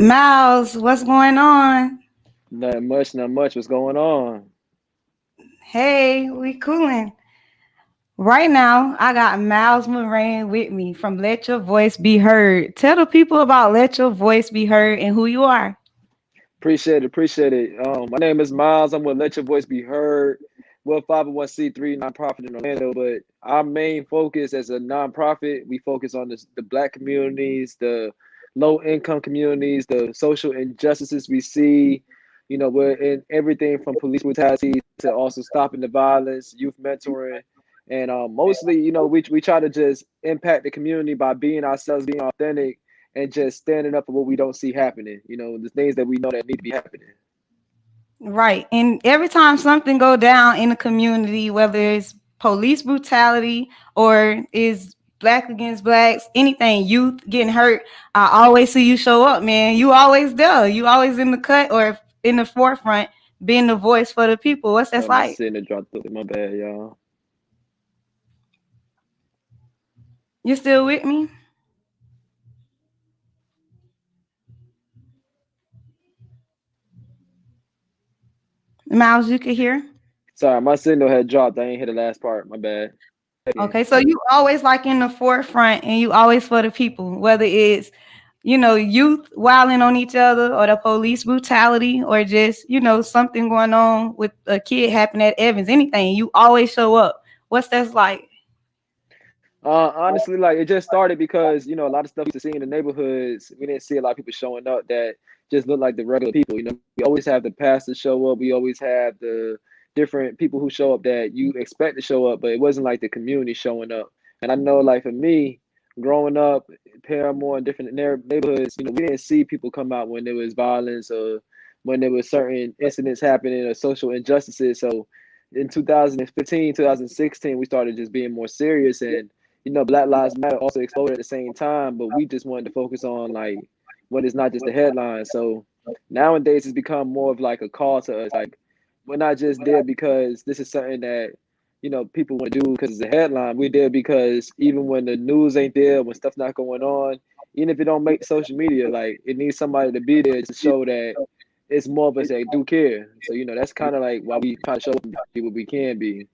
Miles, what's going on? Not much, not much. What's going on? Hey, we cooling. Right now, I got Miles Mulrain with me from Let Your Voice Be Heard. Tell the people about Let Your Voice Be Heard and who you are. Appreciate it, appreciate it. My name is Miles. I'm with Let Your Voice Be Heard. We're a 501c3 nonprofit in Orlando, but our main focus as a nonprofit, we focus on the Black communities, the low income communities, the social injustices we see. We're in everything from police brutality to also stopping the violence, youth mentoring, and mostly, we try to just impact the community by being ourselves, being authentic, and just standing up for what we don't see happening. The things that we know that need to be happening. Right. And every time something go down in the community, whether it's police brutality or is black against blacks, anything, youth getting hurt, I always see you show up, man. You always there. You always in the cut or in the forefront, being the voice for the people. What's that My like? signal dropped through. My bad, y'all. You still with me? Miles, you can hear? Sorry, my signal had dropped. I ain't hear the last part. My bad. Again. Okay, so you always like in the forefront and you always for the people, whether it's, youth wilding on each other or the police brutality or just, something going on with a kid happening at Evans, anything, you always show up. What's that like? Honestly, like it just started because a lot of stuff we used to see in the neighborhoods, we didn't see a lot of people showing up that just look like the regular people. We always have the pastors show up. We always have the different people who show up that you expect to show up, but it wasn't like the community showing up. And I know, like for me, growing up, Paramore and different neighborhoods, we didn't see people come out when there was violence or when there was certain incidents happening or social injustices. So in 2015, 2016, we started just being more serious, and Black Lives Matter also exploded at the same time, but we just wanted to focus on like what is not just the headline. So nowadays it's become more of like a call to us. Like we're not just there because this is something that people want to do because it's a headline. We're there because even when the news ain't there, when stuff's not going on, even if it don't make social media, like it needs somebody to be there to show that it's more of us that do care. So that's kind of like why we try to show up and be what we can be.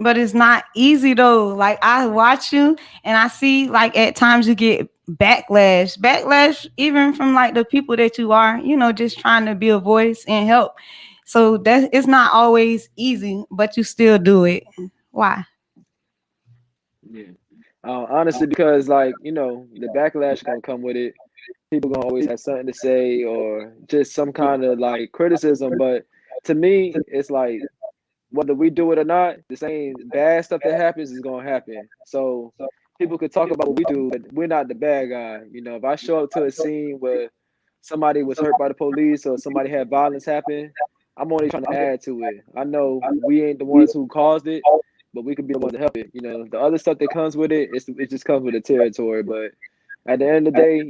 But it's not easy though. Like I watch you and I see like at times you get backlash even from like the people that you are, just trying to be a voice and help. So that it's not always easy, but you still do it. Why? Yeah. Honestly, because like the backlash gonna come with it. People gonna always have something to say or just some kind of like criticism. But to me, it's like whether we do it or not, the same bad stuff that happens is gonna happen. So people could talk about what we do, but we're not the bad guy. If I show up to a scene where somebody was hurt by the police or somebody had violence happen, I'm only trying to add to it. I know we ain't the ones who caused it, but we could be the ones to help it. The other stuff that comes with it, it just comes with the territory. But at the end of the day,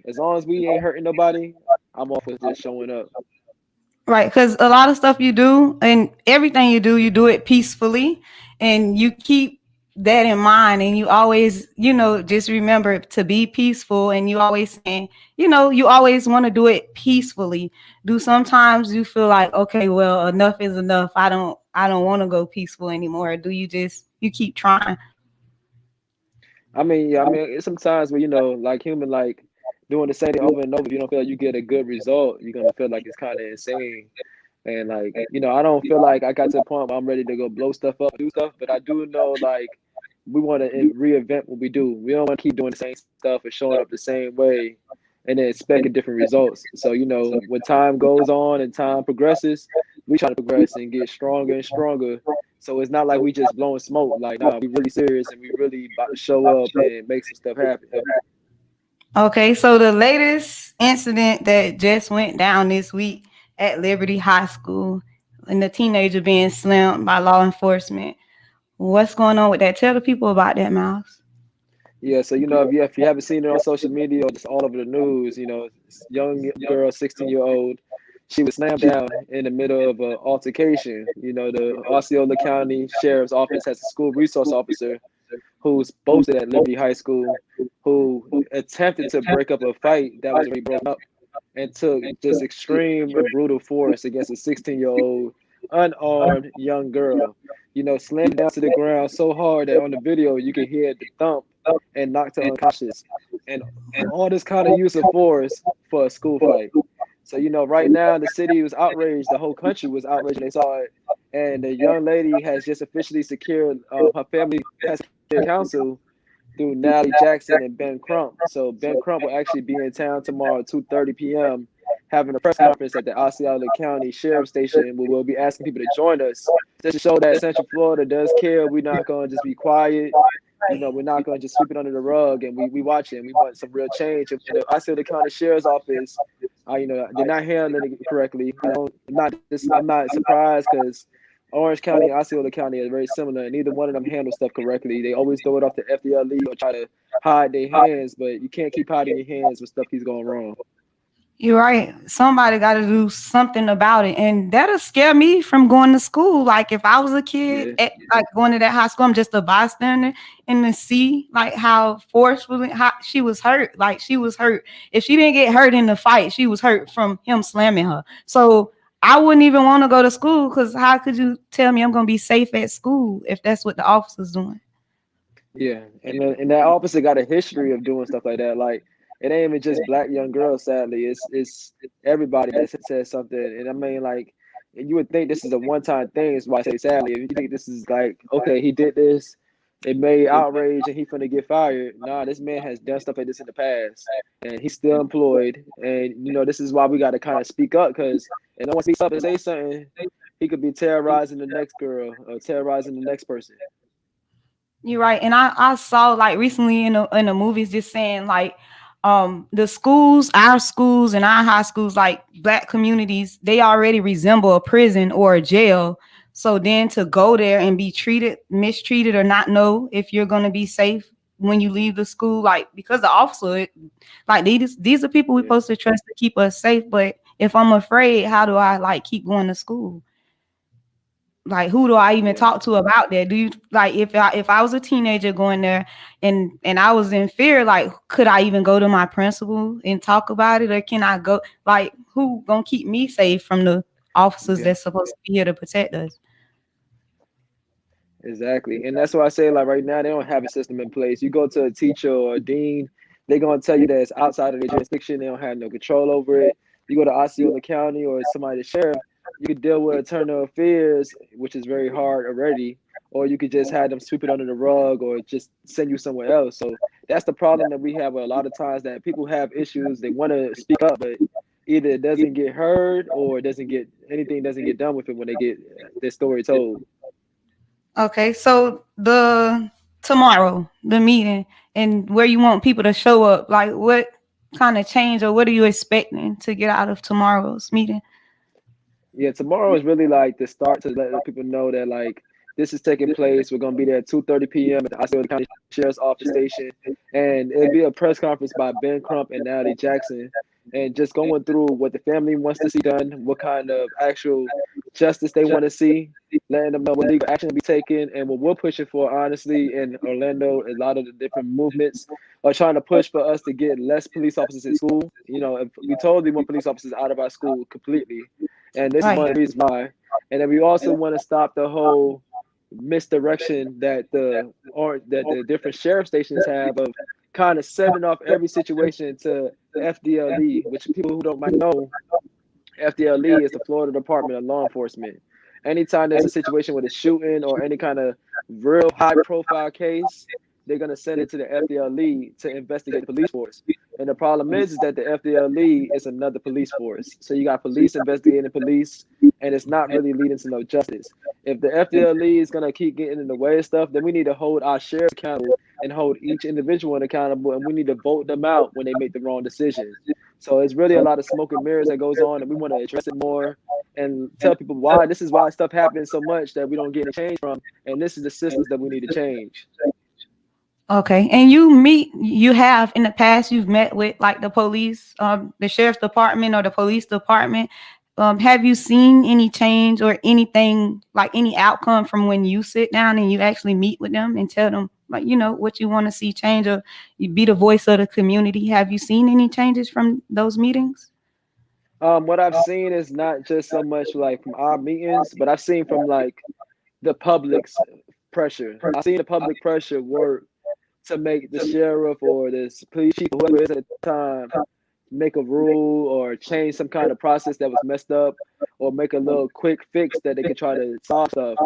as long as we ain't hurting nobody, I'm off with just showing up. Right, because a lot of stuff you do and everything you do it peacefully, and you keep that in mind, and you always, just remember to be peaceful, and you always saying, you always want to do it peacefully. Do sometimes you feel like, okay, well, enough is enough. I don't want to go peaceful anymore. Do you just you keep trying? I mean, yeah, I mean, it's sometimes where like human, like doing the same thing over and over. If you don't feel like you get a good result, you're gonna feel like it's kind of insane. And like, I don't feel like I got to the point where I'm ready to go blow stuff up, do stuff. But I do know like we want to reinvent what we do. We don't want to keep doing the same stuff or showing up the same way, and then expecting different results. So when time goes on and time progresses, we try to progress and get stronger and stronger. So it's not like we just blowing smoke. Like, nah, we really serious and we really about to show up and make some stuff happen. Okay, so the latest incident that just went down this week at Liberty High School, and the teenager being slammed by law enforcement. What's going on with that? Tell the people about that, Miles. Yeah, so if you haven't seen it on social media or just all over the news, this young girl, 16-year-old, she was slammed down in the middle of an altercation. The Osceola County Sheriff's Office has a school resource officer who's posted at Liberty High School who attempted to break up a fight that was already broken up. and took just extreme and brutal force against a 16-year-old unarmed young girl. Slammed down to the ground so hard that on the video you can hear the thump and knocked her unconscious. And all this kind of use of force for a school fight. So, right now the city was outraged, the whole country was outraged when they saw it. And the young lady has just officially secured, her family has secured counsel through Natalie Jackson and Ben Crump. So Ben Crump will actually be in town tomorrow, 2:30 p.m., having a press conference at the Osceola County Sheriff's Station, where we'll be asking people to join us just to show that Central Florida does care. We're not going to just be quiet. We're not going to just sweep it under the rug, and we watching. We want some real change. And the Osceola County Sheriff's Office, they're not handling it correctly. I'm not surprised because Orange County and Osceola County are very similar, and neither one of them handle stuff correctly. They always throw it off the FDLE or try to hide their hands, but you can't keep hiding your hands when stuff keeps going wrong. You're right. Somebody got to do something about it, and that'll scare me from going to school. Like if I was a kid, Yeah, like going to that high school, I'm just a bystander, and to see like how forcefully how she was hurt. Like she was hurt. If she didn't get hurt in the fight, she was hurt from him slamming her. So I wouldn't even want to go to school because how could you tell me I'm gonna be safe at school if that's what the officer's doing? yeah, and that officer got a history of doing stuff like that. Like it ain't even just black young girls. Sadly, it's everybody that says something. And I mean, like, you would think this is a one-time thing. Is why I say sadly. If you think this is like, okay, he did this, it made outrage, and he finna get fired. Nah, this man has done stuff like this in the past, and he's still employed. And this is why we got to kind of speak up, because if no one speaks up and say something, he could be terrorizing the next girl or terrorizing the next person. You're right. And I saw like recently in the movies just saying like the schools, our schools and our high schools, like black communities, they already resemble a prison or a jail. So then to go there and be mistreated or not know if you're gonna be safe when you leave the school, like because the officer like these are people we're Yeah, supposed to trust to keep us safe. But if I'm afraid, how do I like keep going to school? Like who do I even yeah. talk to about that? Do you like if I was a teenager going there and I was in fear, like could I even go to my principal and talk about it, or can I go like who gonna keep me safe from the officers Yeah. that's supposed to be here to protect us? Exactly. And that's why I say, like, right now, they don't have a system in place. You go to a teacher or a dean, they're going to tell you that it's outside of their jurisdiction. They don't have no control over it. You go to Osceola County or somebody, the sheriff, you could deal with internal affairs, which is very hard already, or you could just have them sweep it under the rug or just send you somewhere else. So that's the problem that we have a lot of times, that people have issues. They want to speak up, but either it doesn't get heard or it doesn't get done with it when they get their story told. Okay, so the meeting and where you want people to show up, like what kind of change or what are you expecting to get out of tomorrow's meeting? Yeah, tomorrow is really like the start to let people know that like this is taking place. We're gonna be there at 2:30 p.m. at the Osceola County Sheriff's Office station, and it'll be a press conference by Ben Crump and Natalie Jackson, and just going through what the family wants to see done, what kind of actual justice they want to see, letting them know what legal action will be taken, and what we're pushing for. Honestly, in Orlando, a lot of the different movements are trying to push for us to get less police officers in school. If we totally want police officers out of our school completely, and this is Right. one of the reasons why. And then we also want to stop the whole misdirection that the different sheriff stations have of kind of sending off every situation to FDLE, which people who don't might know, FDLE is the Florida Department of Law Enforcement. Anytime there's a situation with a shooting or any kind of real high profile case, they're going to send it to the FDLE to investigate the police force. And the problem is that the FDLE is another police force. So you got police investigating police, and it's not really leading to no justice. If the FDLE is going to keep getting in the way of stuff, then we need to hold our sheriffs accountable and hold each individual accountable, and we need to vote them out when they make the wrong decisions. So it's really a lot of smoke and mirrors that goes on, and we want to address it more and tell people why this is why stuff happens so much that we don't get any change from, and this is the systems that we need to change. Okay. And you have in the past, you've met with like the police, the sheriff's department or the police department. Have you seen any change or anything like any outcome from when you sit down and you actually meet with them and tell them like, what you want to see change or you be the voice of the community? Have you seen any changes from those meetings? What I've seen is not just so much like from our meetings, but I've seen from like the public's pressure. I've seen the public pressure work to make the sheriff or the police chief or whoever it is at the time make a rule or change some kind of process that was messed up or make a little quick fix that they could try to solve stuff.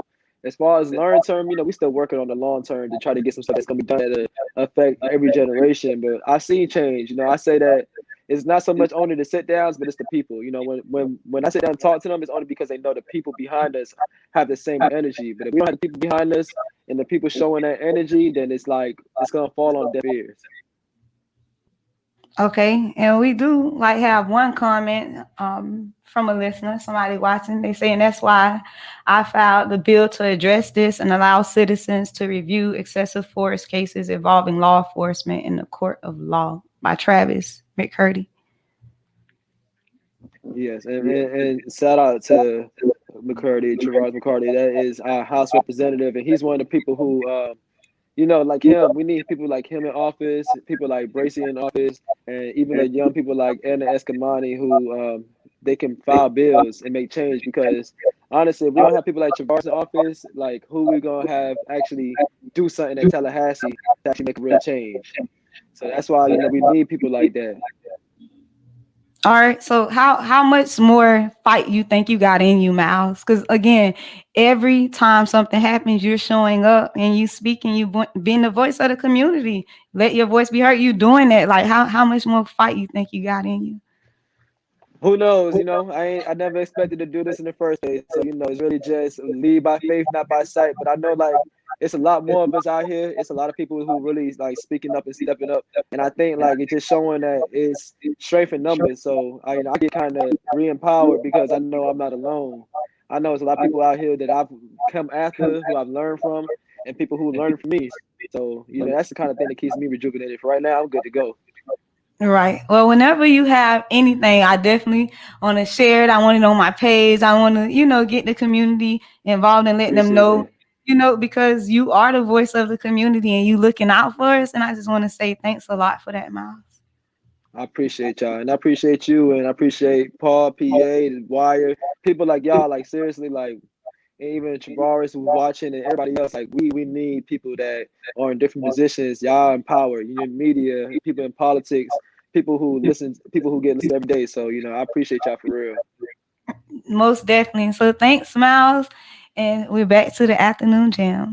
As far as long term, we still working on the long term to try to get some stuff that's gonna be done that affect every generation. But I see change. I say that it's not so much only the sit downs, but it's the people. When I sit down and talk to them, it's only because they know the people behind us have the same energy. But if we don't have the people behind us and the people showing that energy, then it's like it's gonna fall on deaf ears. Okay, and we do like have one comment from a listener, somebody watching. They saying that's why I filed the bill to address this and allow citizens to review excessive force cases involving law enforcement in the court of law by Travis McCurdy. Yes, and shout out to McCurdy, Gerard McCarty. That is our House representative, and he's one of the people who, like him. We need people like him in office, people like Bracy in office, and even the young people like Anna Eskamani who they can file bills and make change. Because honestly, if we don't have people like Travis in office, like who we gonna have actually do something in Tallahassee to actually make a real change? So that's why we need people like that. All right. So how much more fight you think you got in you, Miles? Because again, every time something happens, you're showing up and you speaking, being the voice of the community. Let your voice be heard. You doing that. Like how much more fight you think you got in you? Who knows? I never expected to do this in the first place. So it's really just lead by faith, not by sight. But I know like it's a lot more of us out here. It's a lot of people who really like speaking up and stepping up. And I think like it's just showing that it's strength in numbers. So I get kind of re-empowered because I know I'm not alone. I know there's a lot of people out here that I've come after, who I've learned from, and people who learn from me. So that's the kind of thing that keeps me rejuvenated. For right now, I'm good to go. Right. Well, whenever you have anything, I definitely want to share it. I want it on my page. I want to, get the community involved and let them Appreciate know, that. because you are the voice of the community and you looking out for us. And I just want to say thanks a lot for that, Miles. I appreciate y'all, and I appreciate you, and I appreciate Paul, PA, the Wire, people like y'all. Like seriously, like and even Travaris who's watching, and everybody else. Like we need people that are in different positions. Y'all in power, media, people in politics, people who get listened every day. So I appreciate y'all for real. Most definitely. So thanks, Miles. And we're back to the afternoon jams.